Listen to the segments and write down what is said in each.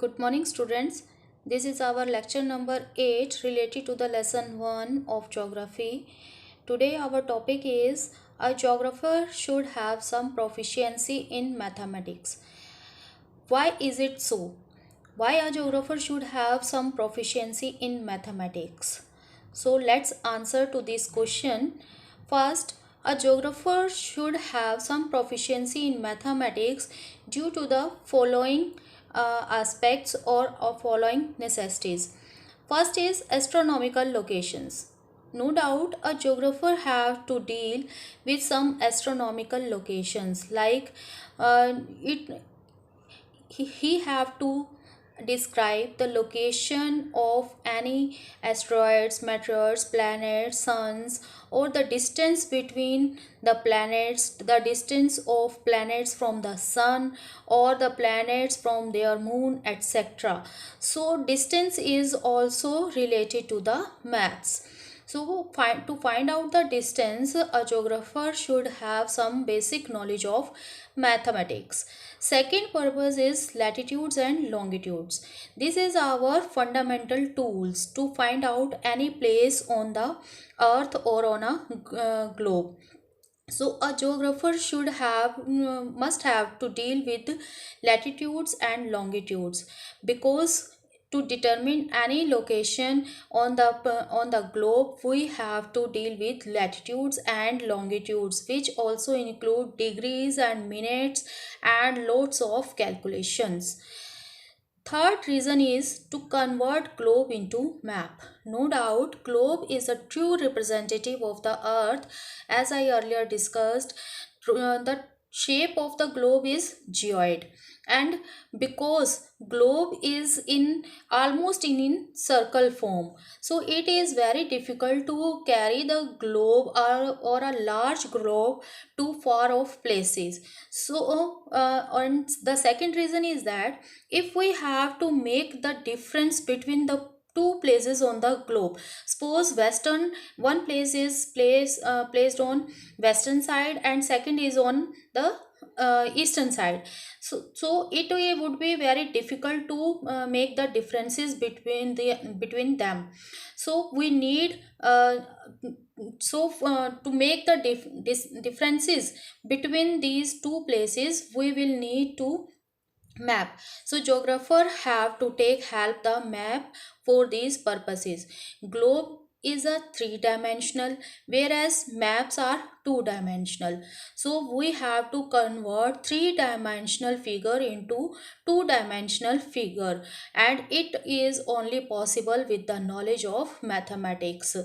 Good morning, students. This is our lecture number 8 related to the lesson 1 of geography. Today, our topic is a geographer should have some proficiency in mathematics. Why is it so? Why a geographer should have some proficiency in mathematics? So, let's answer to this question. First, a geographer should have some proficiency in mathematics due to the following aspects or following necessities. First is astronomical locations. No doubt a geographer have to deal with some astronomical locations like it he have to describe the location of any asteroids, meteors, planets, suns, or the distance between the planets, the distance of planets from the sun or the planets from their moon, etc. So distance is also related to the maths. So to find out the distance, a geographer should have some basic knowledge of mathematics. Second purpose is latitudes and longitudes. This is our fundamental tools to find out any place on the earth or on a globe. So a geographer should have must have to deal with latitudes and longitudes, because to determine any location on the globe we have to deal with latitudes and longitudes, which also include degrees and minutes and lots of calculations. Third reason is to convert globe into map. No doubt, globe is a true representative of the earth. As I earlier discussed, the shape of the globe is geoid, and because globe is in almost in circle form, so it is very difficult to carry the globe or a large globe to far off places. So and the second reason is that if we have to make the difference between the two places on the globe, suppose western one place is placed on western side and second is on the eastern side, so it would be very difficult to make the differences between them. So we need to make the differences between these two places we will need to map. So geographer have to take help the map for these purposes. Globe is a three-dimensional, whereas maps are two-dimensional. So we have to convert three-dimensional figure into two-dimensional figure, and it is only possible with the knowledge of mathematics.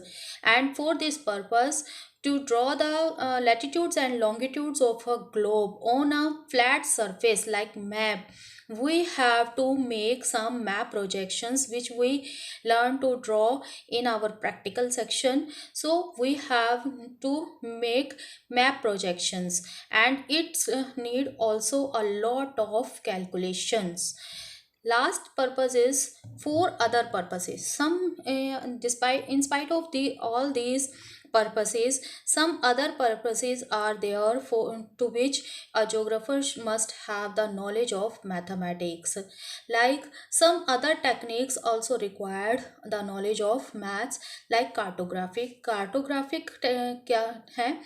And for this purpose, to draw the latitudes and longitudes of a globe on a flat surface like map, we have to make some map projections which we learn to draw in our practical section. So we have to make map projections, and it's need also a lot of calculations. Last purpose is for other purposes. Some despite in spite of the all these purposes, some other purposes are there for to which a geographer must have the knowledge of mathematics. Like some other techniques also required the knowledge of maths, like cartographic क्या है?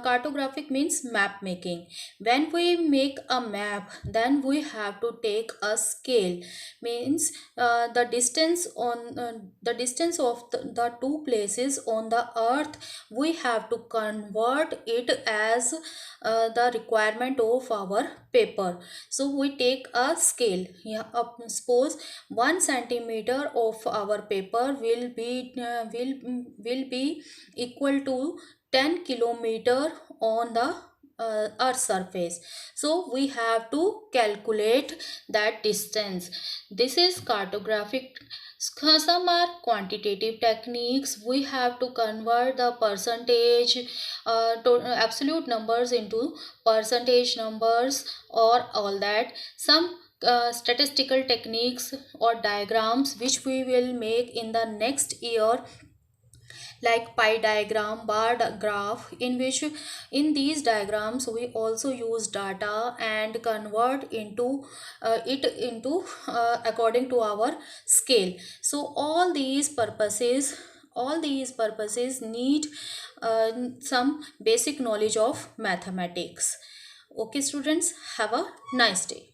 Cartographic means map making. When we make a map, then we have to take a scale, means the distance of the two places on the earth, we have to convert it as the requirement of our paper. So we take a scale. Yeah, suppose 1 centimeter of our paper will be equal to 10 kilometer on the earth surface. So we have to calculate that distance. This is cartographic. Some are quantitative techniques. We have to convert the percentage absolute numbers into percentage numbers or all that. Some statistical techniques or diagrams which we will make in the next year, like pie diagram, graph, in which in these diagrams we also use data and convert into it into according to our scale. So all these purposes need some basic knowledge of mathematics. Okay students, have a nice day.